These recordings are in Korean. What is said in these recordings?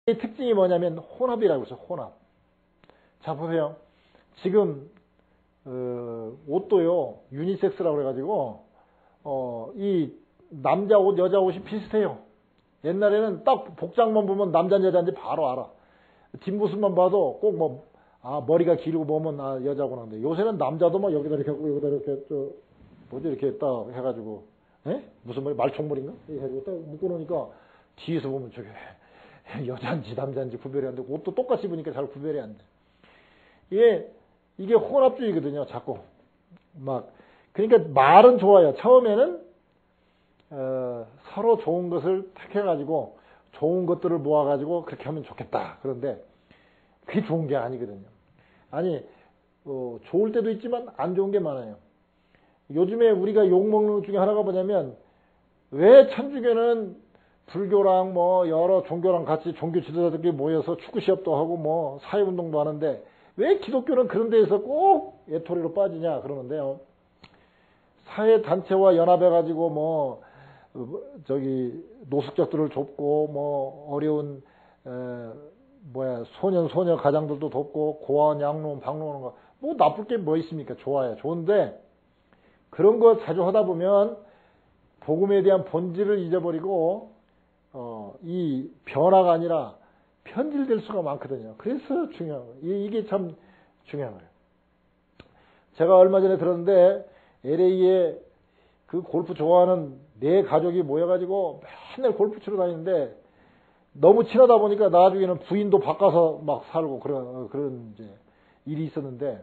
이 특징이 뭐냐면 혼합이라고 했어요. 혼합. 자, 보세요. 지금 옷도요, 유니섹스라고 그래가지고 이 남자 옷, 여자 옷이 비슷해요. 옛날에는 딱 복장만 보면 남자인지 여자인지 바로 알아. 뒷모습만 봐도 꼭 뭐, 머리가 길고 보면, 여자구나. 근데 요새는 남자도 막 여기다 이렇게 하고, 여기다 이렇게, 뭐지, 이렇게 딱 해가지고, 무슨 머리, 말총머리인가? 해가지고 딱 묶어놓으니까, 뒤에서 보면 저게, 여자인지 남자인지 구별이 안 되고, 옷도 똑같이 입으니까 잘 구별이 안 돼. 이게 혼합주의거든요, 자꾸. 그러니까 말은 좋아요. 처음에는, 서로 좋은 것을 택해가지고, 좋은 것들을 모아가지고, 그렇게 하면 좋겠다. 그런데, 그게 좋은 게 아니거든요. 아니, 좋을 때도 있지만, 안 좋은 게 많아요. 요즘에 우리가 욕먹는 것 중에 하나가 뭐냐면, 왜 천주교는 불교랑 뭐, 여러 종교랑 같이 종교 지도자들끼리 모여서 축구 시합도 하고 뭐, 사회운동도 하는데, 왜 기독교는 그런 데에서 꼭 외톨이로 빠지냐, 그러는데요. 사회단체와 연합해가지고 뭐, 노숙자들을 돕고, 뭐, 어려운, 소녀 가장들도 돕고, 고아원, 양로원, 방로원, 거, 뭐, 나쁠 게 뭐 있습니까? 좋아요. 좋은데, 그런 거 자주 하다 보면, 복음에 대한 본질을 잊어버리고, 이 변화가 아니라, 편질될 수가 많거든요. 그래서 중요한 거예요. 이게 참 중요한 거예요. 제가 얼마 전에 들었는데, LA에 그 골프 좋아하는 네 가족이 모여가지고 맨날 골프 치러 다니는데 너무 친하다 보니까 나중에는 부인도 바꿔서 막 살고 그런 이제 일이 있었는데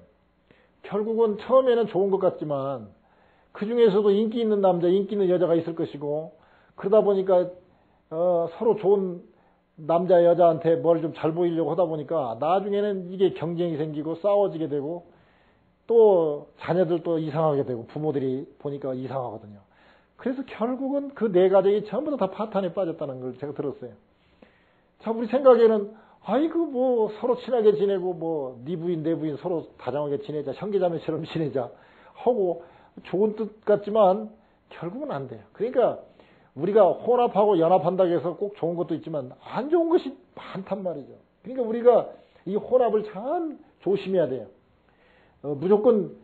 결국은 처음에는 좋은 것 같지만 그 중에서도 인기 있는 남자, 인기 있는 여자가 있을 것이고 그러다 보니까 서로 좋은 남자, 여자한테 뭘 좀 잘 보이려고 하다 보니까 나중에는 이게 경쟁이 생기고 싸워지게 되고 또 자녀들도 이상하게 되고 부모들이 보니까 이상하거든요. 그래서 결국은 그 네 가족이 전부 다 파탄에 빠졌다는 걸 제가 들었어요. 자, 우리 생각에는 뭐 서로 친하게 지내고 뭐 네 부인 내 부인 서로 다정하게 지내자, 형제자매처럼 지내자 하고 좋은 뜻 같지만 결국은 안 돼요. 그러니까 우리가 혼합하고 연합한다고 해서 꼭 좋은 것도 있지만 안 좋은 것이 많단 말이죠. 그러니까 우리가 이 혼합을 참 조심해야 돼요. 무조건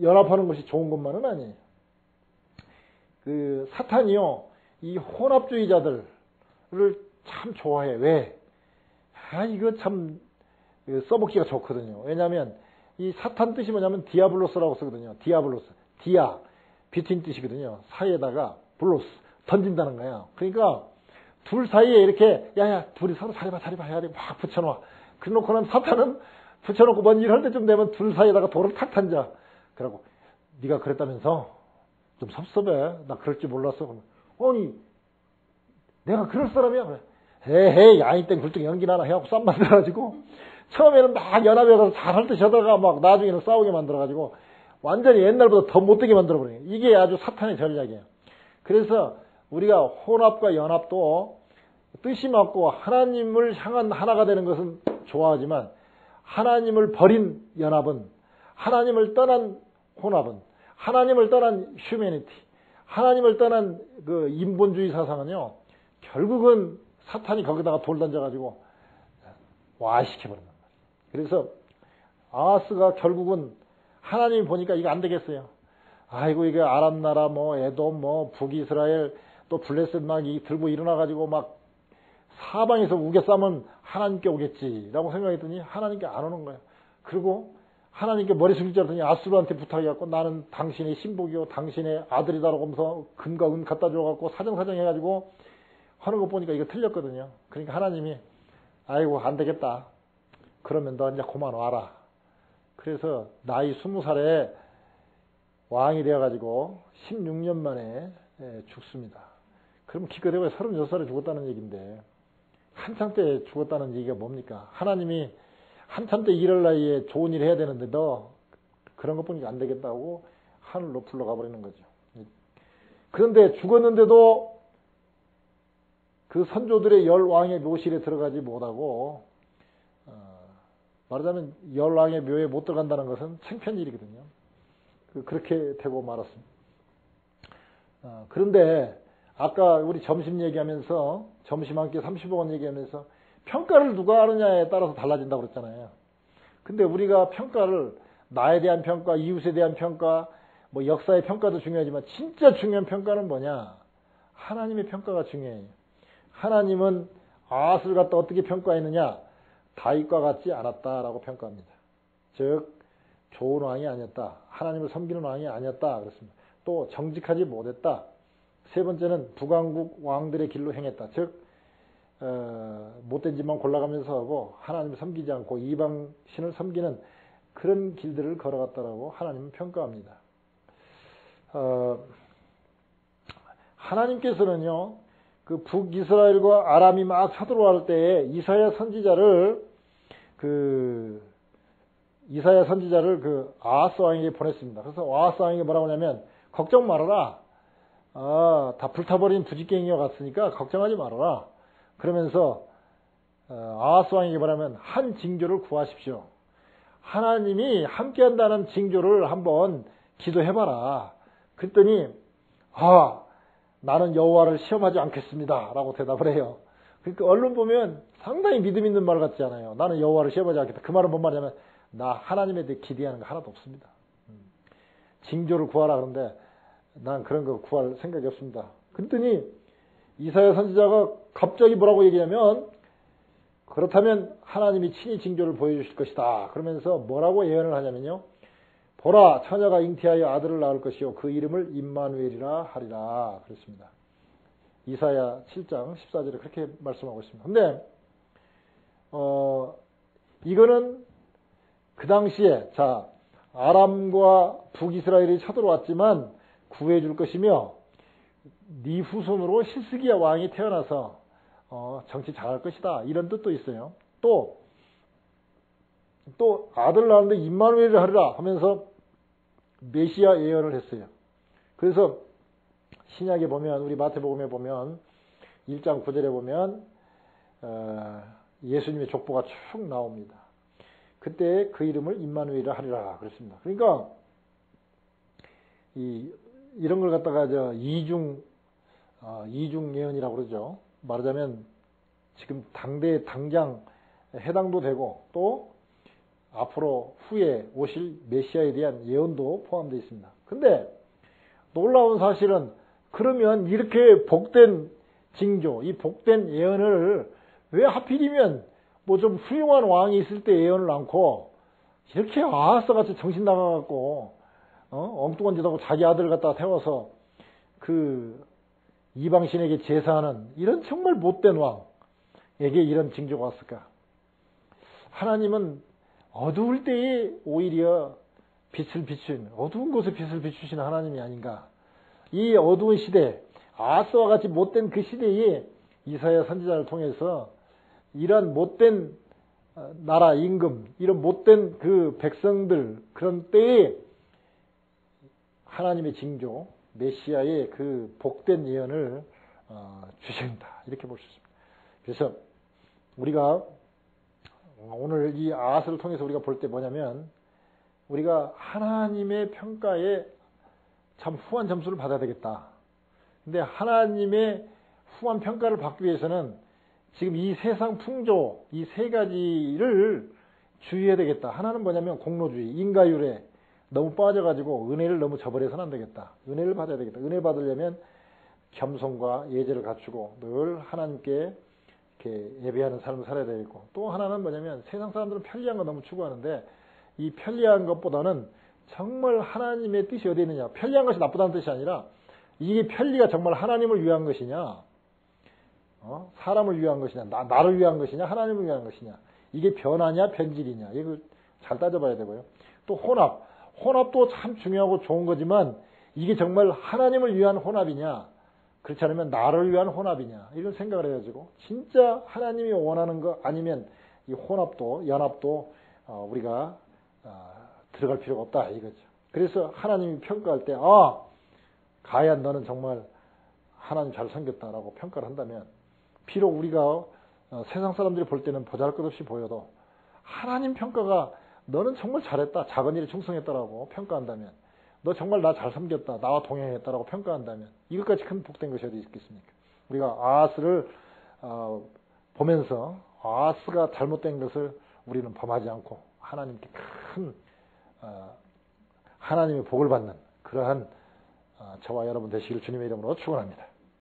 연합하는 것이 좋은 것만은 아니에요. 그 사탄이요, 이 혼합주의자들을 참 좋아해. 왜? 이거 참 써먹기가 좋거든요. 왜냐하면 이 사탄 뜻이 뭐냐면 디아블로스라고 쓰거든요. 디아블로스, 디아 비트윈 뜻이거든요. 사이에다가 블로스 던진다는 거예요. 그러니까 둘 사이에 이렇게 야야 둘이 서로 자리봐 해야 돼. 막 붙여놔. 그래놓고는 사탄은 붙여놓고 뭔 일 할 때쯤 되면 둘 사이에다가 돌을 탁 던져. 그러고 네가 그랬다면서 좀 섭섭해. 나 그럴 줄 몰랐어. 아니 내가 그럴 사람이야. 그래. 헤헤 야인 땡 굴뚝 연기 나나 해갖고 쌈 만들어가지고 처음에는 막 연합해서 잘할 듯이 하다가 막 나중에는 싸우게 만들어가지고 완전히 옛날보다 더 못되게 만들어버려요. 이게 아주 사탄의 전략이에요. 그래서 우리가 혼합과 연합도 뜻이 맞고 하나님을 향한 하나가 되는 것은 좋아하지만 하나님을 버린 연합은, 하나님을 떠난 혼합은, 하나님을 떠난 휴머니티, 하나님을 떠난 그 인본주의 사상은요, 결국은 사탄이 거기다가 돌 던져가지고 와시켜버린단 말이에요. 그래서 아하스가 결국은 하나님이 보니까 이거 안 되겠어요. 아이고 이게 아람 나라 뭐 에돔 뭐 북이스라엘 또 블레셋 막 들고 일어나가지고 막 사방에서 우겨 싸면 하나님께 오겠지라고 생각했더니 하나님께 안 오는 거예요. 그리고 하나님께 머리 숙일 줄 알았더니 아수르한테 부탁해갖고 나는 당신의 신복이요 당신의 아들이다라고 하면서 금과 은 갖다 줘갖고 사정사정 해가지고 하는 거 보니까 이거 틀렸거든요. 그러니까 하나님이 아이고 안 되겠다. 그러면 너 이제 그만 와라. 그래서 나이 20살에 왕이 되어가지고 16년 만에 죽습니다. 그럼 기껏해야 36살에 죽었다는 얘기인데 한참 때 죽었다는 얘기가 뭡니까? 하나님이 한참 때 이럴 나이에 좋은 일 해야 되는데 너 그런 것 보니까 안 되겠다고 하늘로 불러가 버리는 거죠. 그런데 죽었는데도 그 선조들의 열 왕의 묘실에 들어가지 못하고 말하자면 열 왕의 묘에 못 들어간다는 것은 창피한 일이거든요. 그렇게 되고 말았습니다. 그런데 아까 우리 점심 얘기하면서 점심 한 끼 30억 원 얘기하면서 평가를 누가 하느냐에 따라서 달라진다고 그랬잖아요. 근데 우리가 평가를 나에 대한 평가, 이웃에 대한 평가, 뭐 역사의 평가도 중요하지만 진짜 중요한 평가는 뭐냐? 하나님의 평가가 중요해요. 하나님은 아하스를 갖다 어떻게 평가했느냐? 다윗과 같지 않았다라고 평가합니다. 즉 좋은 왕이 아니었다. 하나님을 섬기는 왕이 아니었다. 그렇습니다. 또 정직하지 못했다. 세 번째는 북왕국 왕들의 길로 행했다. 즉 못된 짓만 골라가면서 하고 하나님을 섬기지 않고 이방신을 섬기는 그런 길들을 걸어갔다라고 하나님은 평가합니다. 하나님께서는요, 그 북이스라엘과 아람이 막 쳐들어올 때에 이사야 선지자를 아하스 왕에게 보냈습니다. 그래서 아하스 왕에게 뭐라고 하냐면, 걱정 말아라. 다 불타버린 부직갱이와 같으니까 걱정하지 말아라. 그러면서 아하스 왕에게 뭐라면 한 징조를 구하십시오. 하나님이 함께한다는 징조를 한번 기도해봐라. 그랬더니 나는 여호와를 시험하지 않겠습니다 라고 대답을 해요. 그러니까 언론 보면 상당히 믿음 있는 말 같지 않아요. 나는 여호와를 시험하지 않겠다. 그 말은 뭔 말이냐면 나 하나님에 대해 기대하는 거 하나도 없습니다. 징조를 구하라. 그런데 난 그런 거 구할 생각이 없습니다. 그랬더니 이사야 선지자가 갑자기 뭐라고 얘기하면, 그렇다면 하나님이 친히 징조를 보여주실 것이다. 그러면서 뭐라고 예언을 하냐면요, 보라, 처녀가 잉태하여 아들을 낳을 것이요 그 이름을 임마누엘이라 하리라. 그랬습니다. 이사야 7장 14절에 그렇게 말씀하고 있습니다. 근데 이거는 그 당시에 아람과 북이스라엘이 쳐들어왔지만 구해줄 것이며 네 후손으로 히스기야 왕이 태어나서 정치 잘할 것이다. 이런 뜻도 있어요. 또 아들 낳는데 임마누엘을 하리라 하면서 메시아 예언을 했어요. 그래서 신약에 보면, 우리 마태복음에 보면 1장 9절에 보면 예수님의 족보가 쭉 나옵니다. 그때 그 이름을 임마누엘이라 하리라 그랬습니다. 그러니까 이런 걸 갖다가 이중 예언이라고 그러죠. 말하자면 지금 당장 해당도 되고 또 앞으로 후에 오실 메시아에 대한 예언도 포함되어 있습니다. 근데 놀라운 사실은, 그러면 이렇게 복된 징조, 이 복된 예언을 왜 하필이면 뭐 좀 훌륭한 왕이 있을 때 예언을 않고 이렇게 아하스 같이 정신 나가갖고 엉뚱한 짓 하고 자기 아들을 갖다가 태워서 그 이방신에게 제사하는 이런 정말 못된 왕에게 이런 징조가 왔을까? 하나님은 어두울 때에 오히려 빛을 비추는, 어두운 곳에 빛을 비추시는 하나님이 아닌가. 이 어두운 시대, 아하스와 같이 못된 그 시대에 이사야 선지자를 통해서 이런 못된 나라 임금, 이런 못된 그 백성들, 그런 때에 하나님의 징조, 메시아의 그 복된 예언을 주신다. 이렇게 볼 수 있습니다. 그래서 우리가 오늘 이 아하스를 통해서 우리가 볼 때 뭐냐면, 우리가 하나님의 평가에 참 후한 점수를 받아야 되겠다. 근데 하나님의 후한 평가를 받기 위해서는 지금 이 세상 풍조, 이 세 가지를 주의해야 되겠다. 하나는 뭐냐면 공로주의, 인가율에 너무 빠져가지고 은혜를 너무 저버려서는 안 되겠다. 은혜를 받아야 되겠다. 은혜 받으려면 겸손과 예제를 갖추고 늘 하나님께 이렇게 예배하는 삶을 살아야 되겠고, 또 하나는 뭐냐면 세상 사람들은 편리한 거 너무 추구하는데 이 편리한 것보다는 정말 하나님의 뜻이 어디 있느냐. 편리한 것이 나쁘다는 뜻이 아니라 이게 편리가 정말 하나님을 위한 것이냐, 사람을 위한 것이냐, 나를 위한 것이냐, 하나님을 위한 것이냐, 이게 변화냐 변질이냐, 이거 잘 따져봐야 되고요. 또 혼합도 참 중요하고 좋은 거지만 이게 정말 하나님을 위한 혼합이냐, 그렇지 않으면 나를 위한 혼합이냐, 이런 생각을 해가지고 진짜 하나님이 원하는 거 아니면 이 혼합도 연합도 우리가 들어갈 필요가 없다 이거죠. 그래서 하나님이 평가할 때 가야 너는 정말 하나님 잘 섬겼다라고 평가를 한다면, 비록 우리가 세상 사람들이 볼 때는 보잘것없이 보여도 하나님 평가가 너는 정말 잘했다, 작은 일에 충성했다라고 평가한다면, 너 정말 나 잘 섬겼다, 나와 동행했다라고 평가한다면, 이것까지 큰 복된 것이 어디 있겠습니까? 우리가 아하스를 보면서 아스가 잘못된 것을 우리는 범하지 않고 하나님께 큰 하나님의 복을 받는 그러한 저와 여러분 되시길 주님의 이름으로 축원합니다.